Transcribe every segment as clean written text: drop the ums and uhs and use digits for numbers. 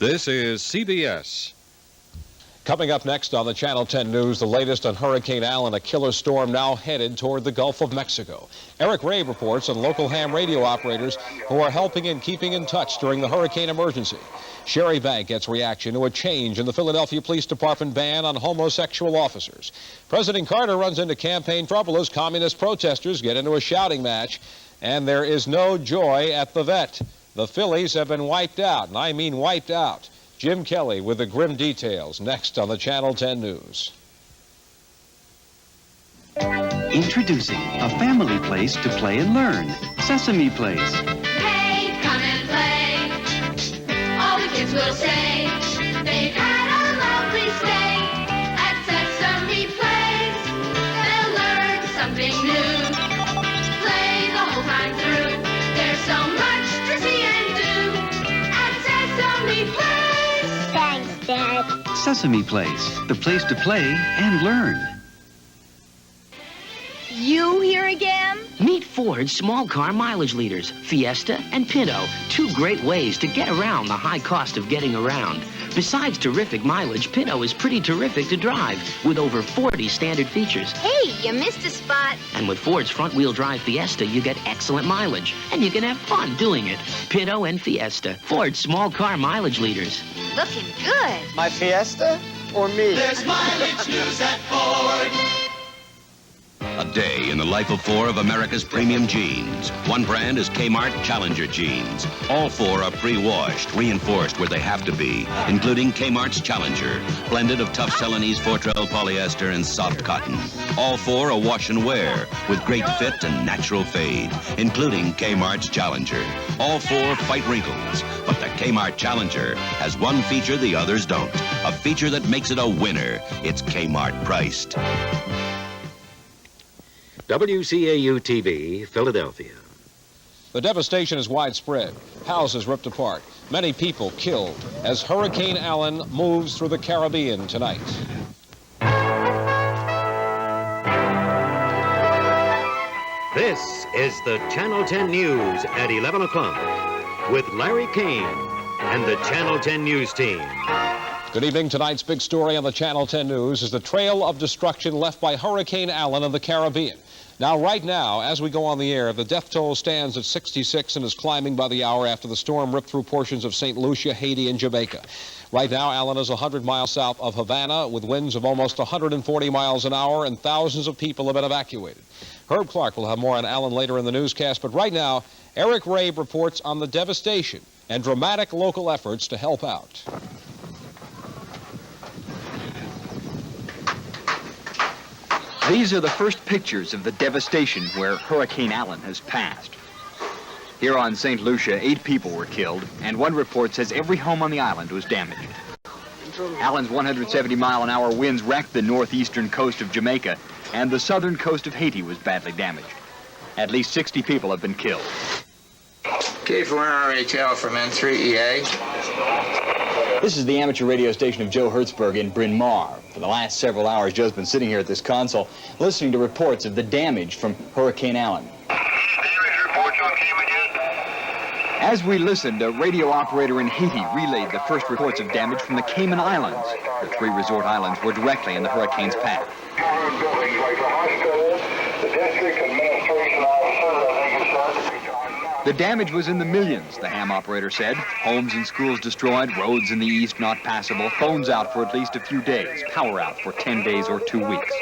This is CBS. Coming up next on the Channel 10 News, the latest on Hurricane Allen, a killer storm now headed toward the Gulf of Mexico. Eric Ray reports on local ham radio operators who are helping and keeping in touch during the hurricane emergency. Sherry Bank gets reaction to a change in the Philadelphia Police Department ban on homosexual officers. President Carter runs into campaign trouble as communist protesters get into a shouting match. And there is no joy at the vet. The Phillies have been wiped out, and I mean wiped out. Jim Kelly with the grim details next on the Channel 10 News. Introducing a family place to play and learn. Sesame Place. Hey, come and play. All the kids will say they've had a lovely stay at Sesame Place. They'll learn something new. Play the whole time through. There's so much to see and do at Sesame Place. Thanks, Dad. Sesame Place, the place to play and learn. You here again? Meet Ford's small car mileage leaders, Fiesta and Pinto, two great ways to get around the high cost of getting around. Besides terrific mileage, Pinto is pretty terrific to drive with over 40 standard features. Hey, you missed a spot. And with Ford's front-wheel drive Fiesta, you get excellent mileage, and you can have fun doing it. Pinto and Fiesta, Ford's small car mileage leaders. Looking good. My Fiesta or me? There's mileage news at Ford. A day in the life of four of America's premium jeans. One brand is K-Mart Challenger jeans. All four are pre-washed, reinforced where they have to be, including K-Mart's Challenger, blended of tough Celanese Fortrel polyester and soft cotton. All four are wash and wear, with great fit and natural fade, including K-Mart's Challenger. All four fight wrinkles, but the K-Mart Challenger has one feature the others don't. A feature that makes it a winner. It's K-Mart priced. WCAU TV, Philadelphia. The devastation is widespread. Houses ripped apart. Many people killed as Hurricane Allen moves through the Caribbean tonight. This is the Channel 10 News at 11 o'clock with Larry Kane and the Channel 10 News team. Good evening. Tonight's big story on the Channel 10 News is the trail of destruction left by Hurricane Allen in the Caribbean. Now, right now, as we go on the air, the death toll stands at 66 and is climbing by the hour after the storm ripped through portions of St. Lucia, Haiti, and Jamaica. Right now, Allen is 100 miles south of Havana with winds of almost 140 miles an hour, and thousands of people have been evacuated. Herb Clark will have more on Allen later in the newscast, but right now, Eric Ray reports on the devastation and dramatic local efforts to help out. These are the first pictures of the devastation where Hurricane Allen has passed. Here on St. Lucia, 8 people were killed, and one report says every home on the island was damaged. Allen's 170-mile-an-hour winds wrecked the northeastern coast of Jamaica, and the southern coast of Haiti was badly damaged. At least 60 people have been killed. K4RHL from N3EA. This is the amateur radio station of Joe Hertzberg in Bryn Mawr. For the last several hours, Joe's been sitting here at this console listening to reports of the damage from Hurricane Allen. As we listened, a radio operator in Haiti relayed the first reports of damage from the Cayman Islands. The 3 resort islands were directly in the hurricane's path. The damage was in the millions, the ham operator said. Homes and schools destroyed, roads in the east not passable, phones out for at least a few days, power out for 10 days or 2 weeks.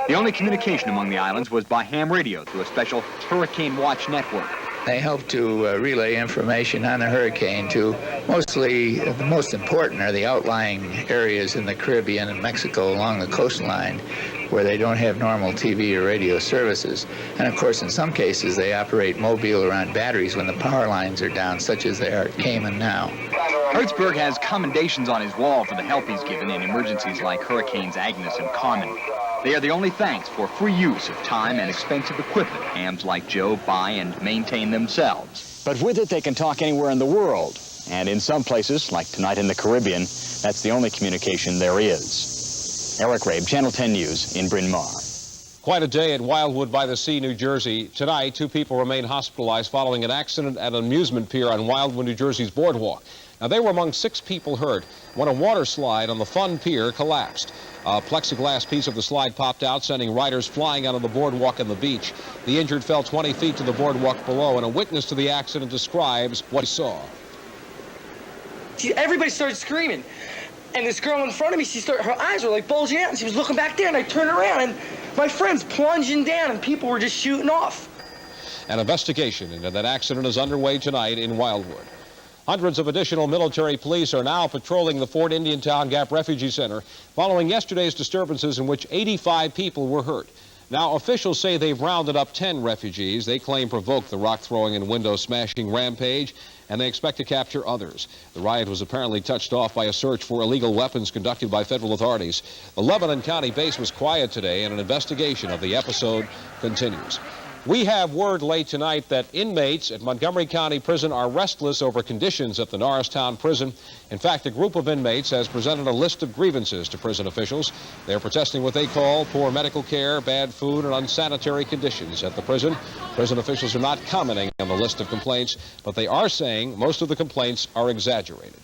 The only communication among the islands was by ham radio through a special Hurricane Watch network. They help to relay information on the hurricane to mostly, the most important are the outlying areas in the Caribbean and Mexico along the coastline where they don't have normal TV or radio services. And of course, in some cases, they operate mobile or on batteries when the power lines are down, such as they are at Cayman now. Hertzberg has commendations on his wall for the help he's given in emergencies like Hurricanes Agnes and Carmen. They are the only thanks for free use of time and expensive equipment hams like Joe buy and maintain themselves. But with it, they can talk anywhere in the world. And in some places, like tonight in the Caribbean, that's the only communication there is. Eric Rabe, Channel 10 News in Bryn Mawr. Quite a day at Wildwood by the Sea, New Jersey. Tonight, 2 people remain hospitalized following an accident at an amusement pier on Wildwood, New Jersey's boardwalk. Now, they were among 6 people hurt when a water slide on the Fun Pier collapsed. A plexiglass piece of the slide popped out, sending riders flying out of the boardwalk and the beach. The injured fell 20 feet to the boardwalk below, and a witness to the accident describes what he saw. Everybody started screaming. And this girl in front of me, her eyes were like bulging out, and she was looking back there, and I turned around, and my friend's plunging down, and people were just shooting off. An investigation into that accident is underway tonight in Wildwood. Hundreds of additional military police are now patrolling the Fort Indiantown Gap Refugee Center following yesterday's disturbances in which 85 people were hurt. Now, officials say they've rounded up 10 refugees they claim provoked the rock-throwing and window-smashing rampage, and they expect to capture others. The riot was apparently touched off by a search for illegal weapons conducted by federal authorities. The Lebanon County base was quiet today, and an investigation of the episode continues. We have word late tonight that inmates at Montgomery County Prison are restless over conditions at the Norristown Prison. In fact, a group of inmates has presented a list of grievances to prison officials. They're protesting what they call poor medical care, bad food, and unsanitary conditions at the prison. Prison officials are not commenting on the list of complaints, but they are saying most of the complaints are exaggerated.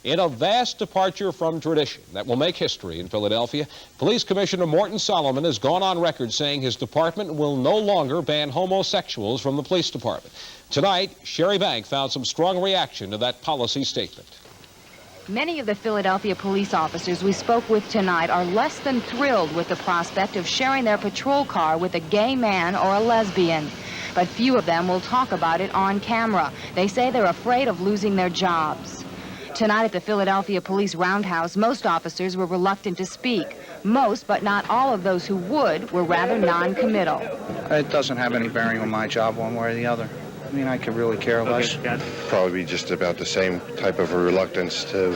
In a vast departure from tradition that will make history in Philadelphia, Police Commissioner Morton Solomon has gone on record saying his department will no longer ban homosexuals from the police department. Tonight, Sherry Bank found some strong reaction to that policy statement. Many of the Philadelphia police officers we spoke with tonight are less than thrilled with the prospect of sharing their patrol car with a gay man or a lesbian. But few of them will talk about it on camera. They say they're afraid of losing their jobs. Tonight at the Philadelphia Police Roundhouse, most officers were reluctant to speak. Most, but not all of those who would, were rather non-committal. It doesn't have any bearing on my job one way or the other. I mean, I could really care less. Probably just about the same type of a reluctance to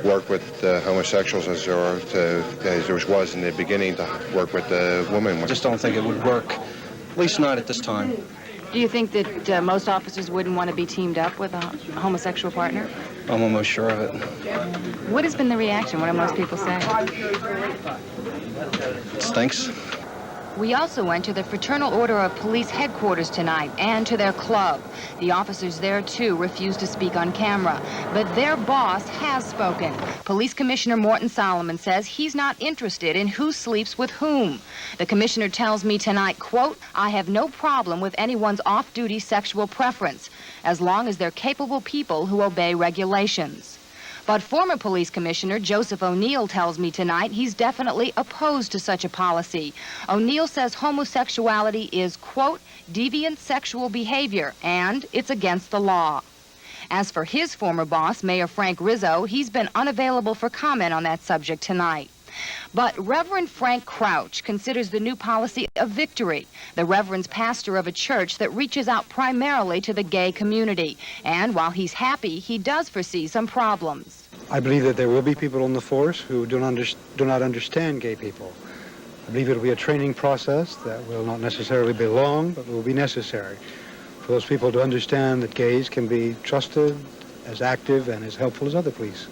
work with homosexuals as there was in the beginning to work with the women. I just don't think it would work, at least not at this time. Do you think that most officers wouldn't want to be teamed up with a homosexual partner? I'm almost sure of it. What has been the reaction? What do most people say? It stinks. We also went to the Fraternal Order of Police headquarters tonight and to their club. The officers there, too, refused to speak on camera. But their boss has spoken. Police Commissioner Morton Solomon says he's not interested in who sleeps with whom. The commissioner tells me tonight, quote, I have no problem with anyone's off-duty sexual preference, as long as they're capable people who obey regulations. But former police commissioner Joseph O'Neill tells me tonight he's definitely opposed to such a policy. O'Neill says homosexuality is, quote, deviant sexual behavior, and it's against the law. As for his former boss, Mayor Frank Rizzo, he's been unavailable for comment on that subject tonight. But Reverend Frank Crouch considers the new policy a victory. The Reverend's pastor of a church that reaches out primarily to the gay community. And while he's happy, he does foresee some problems. I believe that there will be people on the force who do not understand gay people. I believe it will be a training process that will not necessarily be long, but will be necessary for those people to understand that gays can be trusted, as active and as helpful as other police.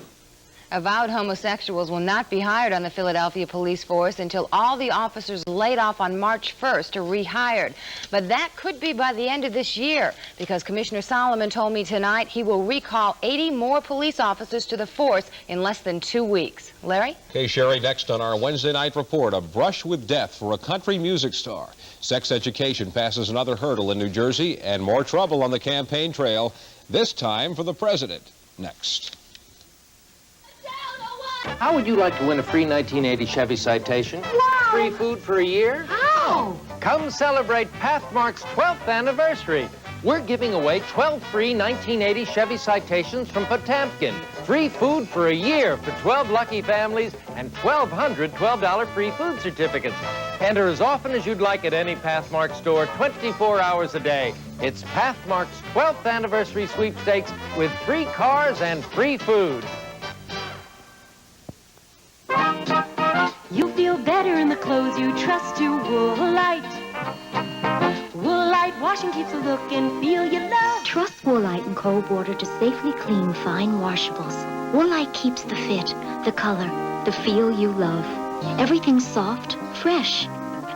Avowed homosexuals will not be hired on the Philadelphia police force until all the officers laid off on March 1st are rehired. But that could be by the end of this year, because Commissioner Solomon told me tonight he will recall 80 more police officers to the force in less than 2 weeks. Larry? Okay, Sherry, next on our Wednesday night report, a brush with death for a country music star. Sex education passes another hurdle in New Jersey, and more trouble on the campaign trail, this time for the president. Next. How would you like to win a free 1980 Chevy Citation? Wow. Free food for a year? How? Come celebrate Pathmark's 12th anniversary. We're giving away 12 free 1980 Chevy Citations from Potemkin. Free food for a year for 12 lucky families and 1,200 $12 free food certificates. Enter as often as you'd like at any Pathmark store, 24 hours a day. It's Pathmark's 12th anniversary sweepstakes with free cars and free food. You feel better in the clothes you trust to Woolite. Woolite washing keeps a look and feel you love. Trust Woolite in cold water to safely clean fine washables. Woolite keeps the fit, the color, the feel you love. Everything's soft, fresh.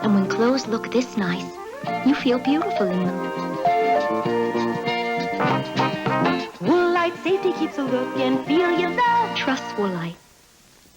And when clothes look this nice, you feel beautiful in them. Woolite safety keeps a look and feel you love. Trust Woolite.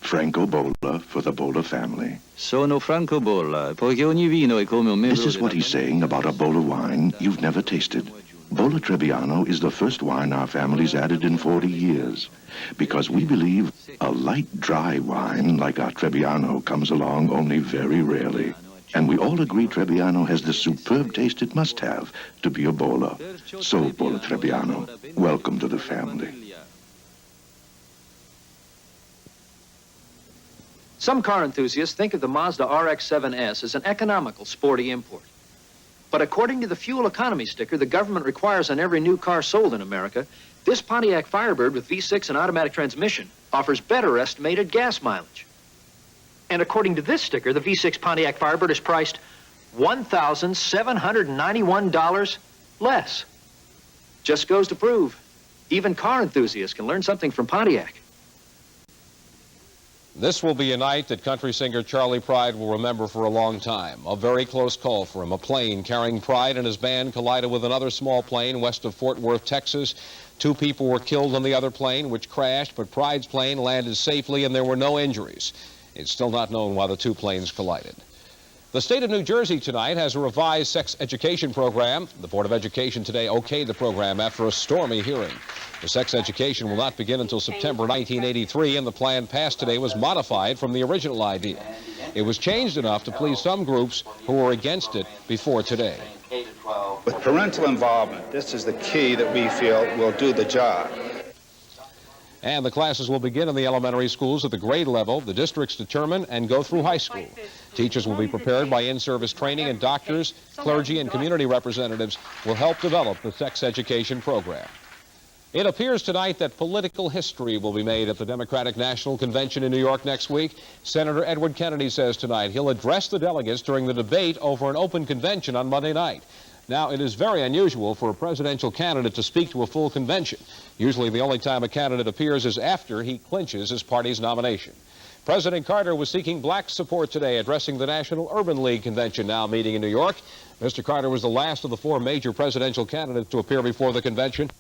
Franco Bolla for the Bolla family. Sono Franco Bolla, poiché ogni vino è come un membro. This is what he's saying about a Bolla wine you've never tasted. Bolla Trebbiano is the first wine our family's added in 40 years. Because we believe a light, dry wine like our Trebbiano comes along only very rarely. And we all agree Trebbiano has the superb taste it must have to be a Bolla. So, Bolla Trebbiano, welcome to the family. Some car enthusiasts think of the Mazda RX-7S as an economical, sporty import. But according to the fuel economy sticker the government requires on every new car sold in America, this Pontiac Firebird with V6 and automatic transmission offers better estimated gas mileage. And according to this sticker, the V6 Pontiac Firebird is priced $1,791 less. Just goes to prove, even car enthusiasts can learn something from Pontiac. This will be a night that country singer Charlie Pride will remember for a long time. A very close call for him. A plane carrying Pride and his band collided with another small plane west of Fort Worth, Texas. 2 people were killed on the other plane, which crashed, but Pride's plane landed safely and there were no injuries. It's still not known why the 2 planes collided. The state of New Jersey tonight has a revised sex education program. The Board of Education today okayed the program after a stormy hearing. The sex education will not begin until September 1983, and the plan passed today was modified from the original idea. It was changed enough to please some groups who were against it before today. With parental involvement, this is the key that we feel will do the job. And the classes will begin in the elementary schools at the grade level the districts determine and go through high school. Teachers will be prepared by in-service training, and doctors, clergy, and community representatives will help develop the sex education program. It appears tonight that political history will be made at the Democratic National Convention in New York next week. Senator Edward Kennedy says tonight he'll address the delegates during the debate over an open convention on Monday night. Now, it is very unusual for a presidential candidate to speak to a full convention. Usually the only time a candidate appears is after he clinches his party's nomination. President Carter was seeking black support today, addressing the National Urban League Convention now meeting in New York. Mr. Carter was the last of the 4 major presidential candidates to appear before the convention.